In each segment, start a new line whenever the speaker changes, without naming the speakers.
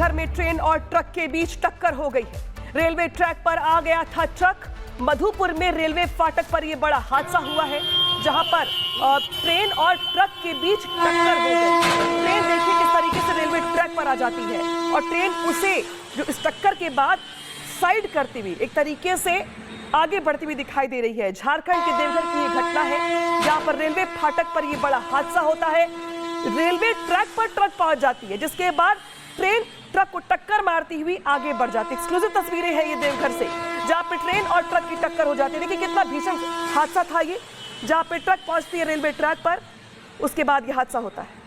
देवघर में ट्रेन और ट्रक के बीच टक्कर हो गई है। रेलवे ट्रैक पर आ गया था ट्रक। मधुपुर में रेलवे फाटक पर यह बड़ा हादसा हुआ है, जहां पर ट्रेन और ट्रक के बीच टक्कर हो गई। ट्रेन देखिए किस तरीके से रेलवे ट्रैक पर आ जाती है और ट्रेन उसे जो इस टक्कर के बाद साइड करती हुई एक तरीके से आगे बढ़ती हुई दिखाई दे रही है। झारखंड के देवघर की यह घटना है, जहां पर रेलवे फाटक पर यह बड़ा हादसा होता है। रेलवे ट्रैक पर ट्रक पहुंच जाती है, जिसके बाद ट्रेन ट्रक को टक्कर मारती हुई आगे बढ़ जाती है। एक्सक्लूसिव तस्वीरें हैं ये देवघर से, जहां पे ट्रेन और ट्रक की टक्कर हो जाती है। देखिए कितना भीषण हादसा था ये, जहां पे ट्रक पहुंचती है रेलवे ट्रैक पर, उसके बाद ये हादसा होता है।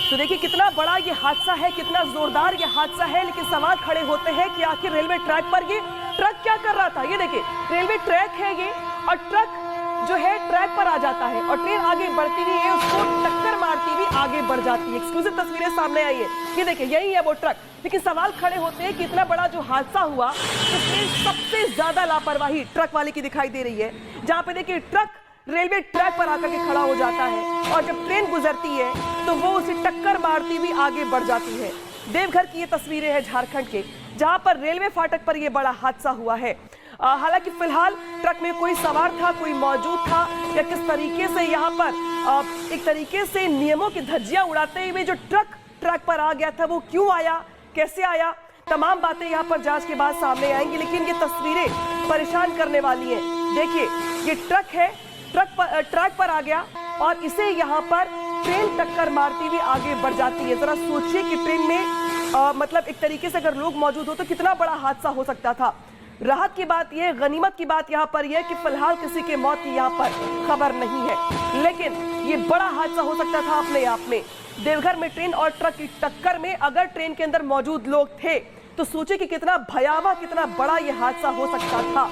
तो देखिए कितना बड़ा ये हादसा है, कितना जोरदार ये हादसा है। लेकिन सवाल खड़े होते हैं कि आखिर रेलवे ट्रैक पर ये ट्रक क्या कर रहा था। ये देखिए रेलवे ट्रैक है ये, और ट्रक जो है ट्रैक पर आ जाता है और ट्रेन आगे बढ़ती हुई है, उसको टक्कर मारती हुई आगे बढ़ जाती है। एक्सक्लूसिव तस्वीरें सामने आई है, ये देखिए यही है वो ट्रक। लेकिन सवाल खड़े होते हैं कि इतना बड़ा जो हादसा हुआ, उसमें सबसे ज्यादा लापरवाही ट्रक वाले की दिखाई दे रही है। जहां पे देखिए ट्रक रेलवे ट्रैक पर आकर के खड़ा हो जाता है और जब ट्रेन गुजरती है तो वो उसे टक्कर मारती हुई आगे बढ़ जाती है। देवघर की ये तस्वीरें हैं झारखंड के, जहां पर रेलवे फाटक पर यह बड़ा हादसा हुआ है। हालांकि फिलहाल ट्रक में कोई सवार था, कोई मौजूद था, या किस तरीके से यहाँ पर एक तरीके से नियमों की धज्जियां उड़ाते हुए जो ट्रक पर आ गया था, वो क्यों आया, कैसे आया, तमाम बातें यहाँ पर जांच के बाद सामने आएंगी। लेकिन ये तस्वीरें परेशान करने वाली हैं। देखिए ये ट्रक है, ट्रैक पर आ गया और इसे यहाँ पर ट्रेन टक्कर मारती हुई आगे बढ़ जाती है। जरा सोचिए कि ट्रेन में मतलब एक तरीके से अगर लोग मौजूद हो तो कितना बड़ा हादसा हो सकता था। राहत की बात यह, गनीमत की बात यहाँ पर यह कि फिलहाल किसी के मौत की यहाँ पर खबर नहीं है, लेकिन ये बड़ा हादसा हो सकता था अपने आप में। देवघर में ट्रेन और ट्रक की टक्कर में अगर ट्रेन के अंदर मौजूद लोग थे तो सोचिए कि कितना भयावह, कितना बड़ा यह हादसा हो सकता था।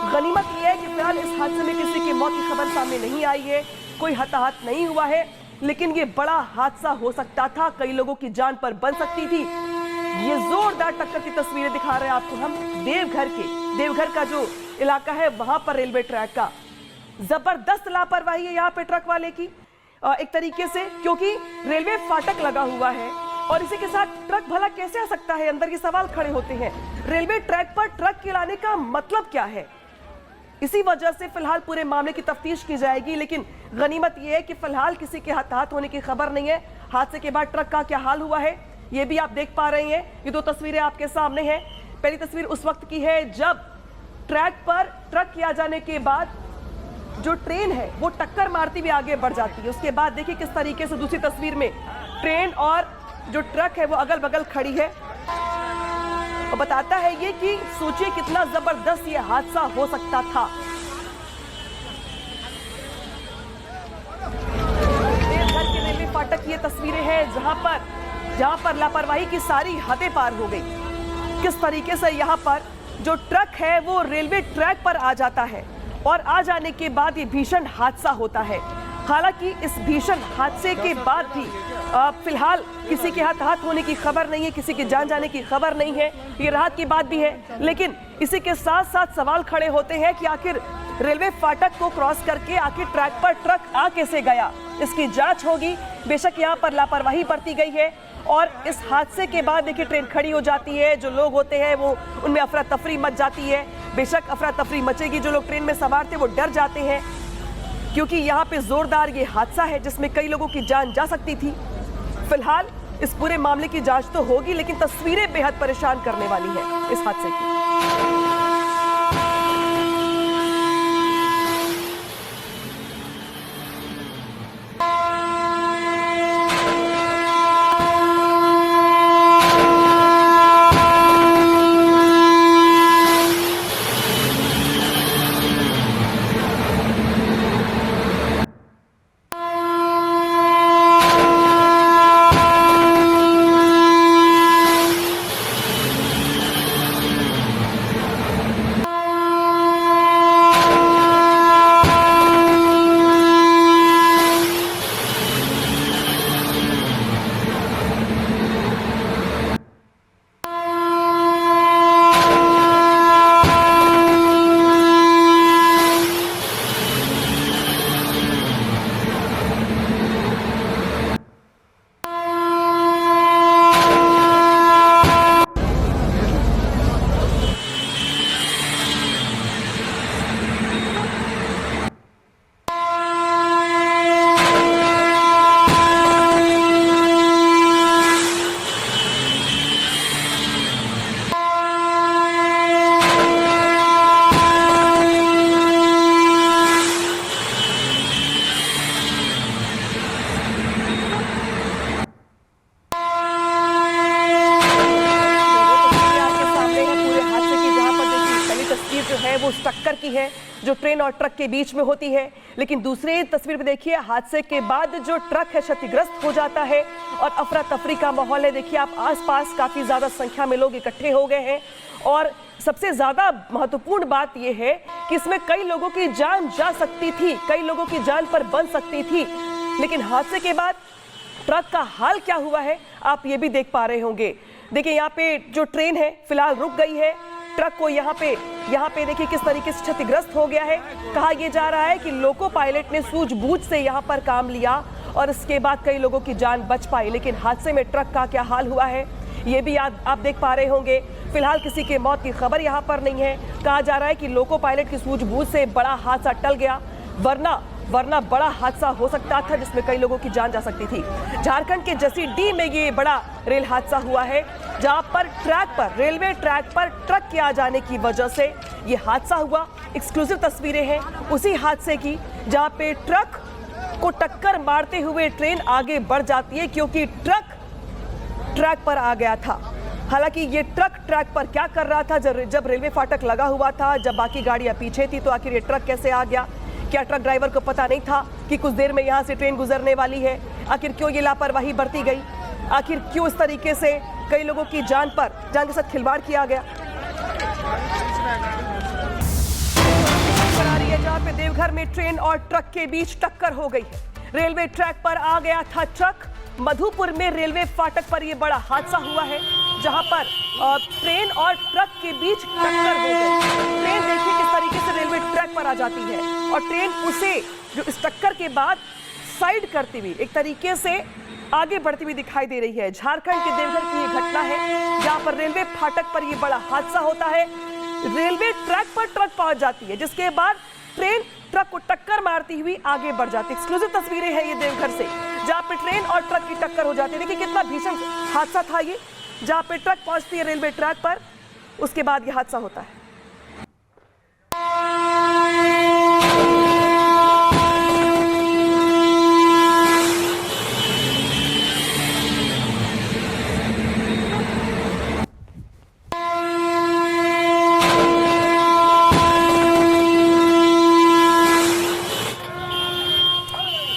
गनीमत यह है कि फिलहाल इस हादसे में किसी की मौत की खबर सामने नहीं आई है, कोई हताहत नहीं हुआ है, लेकिन ये बड़ा हादसा हो सकता था, कई लोगों की जान पर बन सकती थी। ये जोरदार टक्कर की तस्वीरें दिखा रहे हैं आपको हम देवघर का जो इलाका है वहां पर रेलवे ट्रैक का। जबरदस्त लापरवाही है यहाँ पे ट्रक वाले की एक तरीके से, क्योंकि रेलवे फाटक लगा हुआ है और इसी के साथ ट्रक भला कैसे आ सकता है अंदर, ये सवाल खड़े होते हैं। रेलवे ट्रैक पर ट्रक के लाने का मतलब क्या है, इसी वजह से फिलहाल पूरे मामले की तफ्तीश की जाएगी। लेकिन गनीमत यह है कि फिलहाल किसी के हताहत होने की खबर नहीं है। हादसे के बाद ट्रक का क्या हाल हुआ है ये भी आप देख पा रहे हैं। ये दो तस्वीरें आपके सामने हैं। पहली तस्वीर उस वक्त की है जब ट्रैक पर ट्रक किया जाने के बाद जो ट्रेन है वो टक्कर मारती हुई आगे बढ़ जाती है। उसके बाद देखिए किस तरीके से दूसरी तस्वीर में ट्रेन और जो ट्रक है वो अगल बगल खड़ी है और बताता है ये कि सोचिए कितना जबरदस्त ये हादसा हो सकता था। देवघर के रेलवे फाटक की ये तस्वीरें हैं जहां पर लापरवाही की सारी हदें पार हो गई। किस तरीके से यहाँ पर जो ट्रक है वो रेलवे ट्रैक पर आ जाता है और आ जाने के बाद ये भीषण हादसा होता है। हालांकि इस भीषण हादसे के बाद भी फिलहाल किसी के हताहत होने की खबर नहीं है, किसी की जान जाने की खबर नहीं है। ये राहत की बात भी है, लेकिन इसी के साथ साथ सवाल खड़े होते हैं कि आखिर रेलवे फाटक को क्रॉस करके आखिर ट्रैक पर ट्रक आ कैसे गया, इसकी जांच होगी। बेशक यहाँ पर लापरवाही बरती गई है और इस हादसे के बाद देखिए ट्रेन खड़ी हो जाती है। जो लोग होते हैं वो उनमें अफरा तफरी मच जाती है। बेशक अफरा तफरी मचेगी, जो लोग ट्रेन में सवार थे वो डर जाते हैं, क्योंकि यहाँ पे जोरदार ये हादसा है जिसमें कई लोगों की जान जा सकती थी। फिलहाल इस पूरे मामले की जांच तो होगी, लेकिन तस्वीरें बेहद परेशान करने वाली है इस हादसे की। की है जो ट्रेन और ट्रक के बीच में होती है। लेकिन दूसरी तस्वीर में देखिए, हादसे के बाद जो ट्रक है क्षतिग्रस्त हो जाता है और अफरा तफरी का माहौल है। देखिए आप आसपास काफी ज्यादा संख्या में लोग इकट्ठे हो गए हैं और सबसे ज्यादा महत्वपूर्ण बात यह है कि इसमें कई लोगों की जान जा सकती थी, कई लोगों की जान पर बन सकती थी। लेकिन हादसे के बाद ट्रक का हाल क्या हुआ है आप ये भी देख पा रहे होंगे। देखिए यहाँ पे जो ट्रेन है फिलहाल रुक गई है, ट्रक को यहाँ पे देखिए किस तरीके से क्षतिग्रस्त हो गया है। कहा यह जा रहा है कि लोको पायलट ने सूझबूझ से यहाँ पर काम लिया और इसके बाद कई लोगों की जान बच पाई। लेकिन हादसे में ट्रक का क्या हाल हुआ है ये भी आप देख पा रहे होंगे। फिलहाल किसी के मौत की खबर यहाँ पर नहीं है। कहा जा रहा है कि लोको पायलट की सूझबूझ से बड़ा हादसा टल गया, वरना बड़ा हादसा हो सकता था जिसमें कई लोगों की जान जा सकती थी। झारखंड के जसीडीह में ये बड़ा रेल हादसा हुआ है जहां पर रेलवे ट्रैक पर ट्रक के आ जाने की वजह से ये हादसा हुआ। एक्सक्लूसिव तस्वीरें हैं उसी हादसे की जहां पे ट्रक को टक्कर मारते हुए ट्रेन आगे बढ़ जाती है क्योंकि ट्रैक पर आ गया था। हालांकि ये ट्रैक पर क्या कर रहा था जब रेलवे फाटक लगा हुआ था, जब बाकी गाड़ियां पीछे थी, तो आखिर ये ट्रक कैसे आ गया? क्या ट्रक ड्राइवर को पता नहीं था कि कुछ देर में यहाँ से ट्रेन गुजरने वाली है? आखिर क्यों ये लापरवाही बरती गई? आखिर क्यों इस तरीके से कई लोगों की जान के साथ खिलवाड़ किया गया? बना रही है जहाँ पे देवघर में ट्रेन और ट्रक के बीच टक्कर हो गई है। रेलवे ट्रैक पर आ गया था ट्रक। मधुपुर में रेलवे फाटक पर यह बड़ा हादसा हुआ है जहां पर ट्रेन और ट्रक के बीच टक्कर हो गई। ट्रेन देखिए किस तरीके से रेलवे ट्रैक पर आ जाती है और ट्रेन उसे जो इस टक्कर के बाद साइड करती हुई एक तरीके से आगे बढ़ती हुई दिखाई दे रही है। झारखंड के देवघर की यह घटना है जहां पर रेलवे फाटक पर यह बड़ा हादसा होता है। रेलवे ट्रैक पर ट्रक पहुंच जाती है जिसके बाद ट्रेन ट्रक को टक्कर मारती हुई आगे बढ़ जाती है। एक्सक्लूसिव तस्वीरें हैं ये देवघर से जहां पे ट्रेन और ट्रक की टक्कर हो जाती है। देखिए कितना भीषण हादसा था ये, जहां पे ट्रक पहुंचती है रेलवे ट्रैक पर, उसके बाद ये हादसा होता है।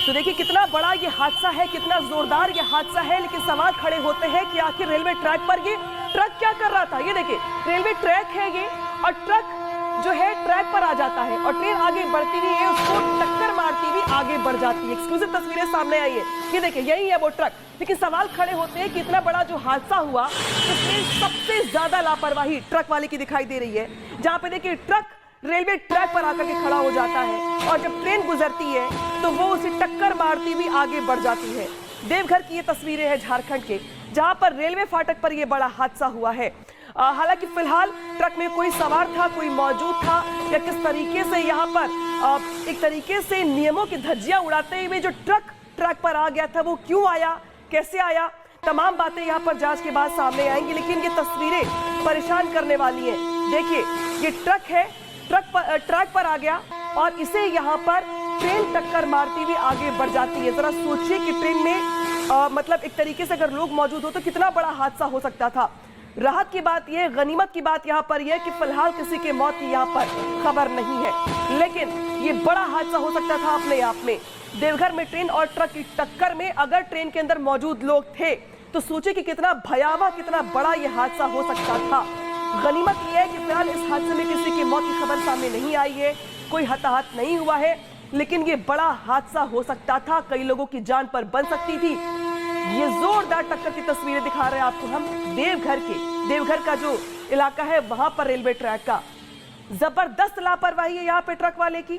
तो देखिए कितना बड़ा ये हादसा है, कितना जोरदार ये हादसा है। लेकिन सवाल खड़े होते हैं कि आखिर रेलवे ट्रैक पर ये ट्रक क्या कर रहा था। ये देखिए रेलवे ट्रैक है ये और ट्रक जो है ट्रैक पर आ जाता है और ट्रेन आगे बढ़ती हुई है उसको टक्कर मारती हुई आगे बढ़ जाती है। एक्सक्लूसिव तस्वीरें सामने आई है, ये देखिए यही है वो ट्रक। लेकिन सवाल खड़े होते हैं कि इतना बड़ा जो हादसा हुआ इसमें सबसे ज्यादा लापरवाही ट्रक वाले की दिखाई दे रही है। जहां पे देखिए ट्रक रेलवे ट्रैक पर आकर के खड़ा हो जाता है और जब ट्रेन गुजरती है तो वो उसे टक्कर मारती हुई आगे बढ़ जाती है। देवघर की ये तस्वीरें हैं झारखंड के जहां पर रेलवे फाटक पर यह बड़ा हादसा हुआ है। हालांकि फिलहाल ट्रक में कोई सवार था, कोई मौजूद था या किस तरीके से यहाँ पर एक तरीके से नियमों की धज्जियां उड़ाते हुए जो ट्रक पर आ गया था वो क्यों आया, कैसे आया, तमाम बातें यहाँ पर जांच के बाद सामने आएंगी। लेकिन ये तस्वीरें परेशान करने वाली हैं। देखिए ये ट्रक है, ट्रैक पर आ गया और इसे यहाँ पर ट्रेन टक्कर मारती हुई आगे बढ़ जाती है। जरा सोचिए कि ट्रेन में मतलब एक तरीके से अगर लोग मौजूद हो तो कितना बड़ा हादसा हो सकता था। राहत की बात यह, गनीमत की बात यहाँ पर यह कि फिलहाल किसी के मौत की यहाँ पर खबर नहीं है, लेकिन ये बड़ा हादसा हो सकता था अपने आप में। देवघर में ट्रेन और ट्रक की टक्कर में अगर ट्रेन के अंदर मौजूद लोग थे तो सोचिए कि कितना भयावह, कितना बड़ा यह हादसा हो सकता था। गनीमत यह है कि फिलहाल इस हादसे में किसी की मौत की खबर सामने नहीं आई है, कोई हताहत नहीं हुआ है, लेकिन ये बड़ा हादसा हो सकता था, कई लोगों की जान पर बन सकती थी। ये जोरदार टक्कर की तस्वीरें दिखा रहे हैं आपको हम देवघर का जो इलाका है वहां पर रेलवे ट्रैक का। जबरदस्त लापरवाही है यहाँ पे ट्रक वाले की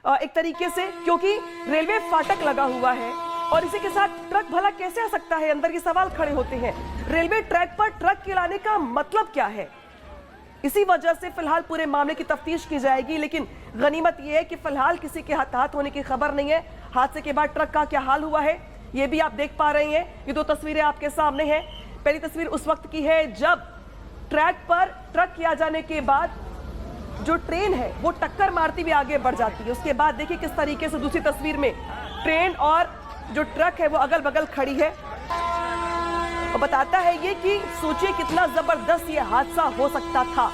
एक तरीके से, क्योंकि रेलवे फाटक लगा हुआ है और इसी के साथ ट्रक भला कैसे आ सकता है अंदर, ये सवाल खड़े होते हैं। रेलवे ट्रैक पर ट्रक के लाने का मतलब क्या है? इसी वजह से फिलहाल पूरे मामले की तफ्तीश की जाएगी। लेकिन गनीमत यह है कि फिलहाल किसी के हताहत होने की खबर नहीं है। हादसे के बाद ट्रक का क्या हाल हुआ है ये भी आप देख पा रहे हैं। ये दो तस्वीरें आपके सामने हैं। पहली तस्वीर उस वक्त की है जब ट्रैक पर ट्रक के आ जाने के बाद जो ट्रेन है वो टक्कर मारती हुई आगे बढ़ जाती है। उसके बाद देखिए किस तरीके से दूसरी तस्वीर में ट्रेन और जो ट्रक है वो अगल बगल खड़ी है और बताता है ये कि सोचिए कितना जबरदस्त ये हादसा हो सकता था।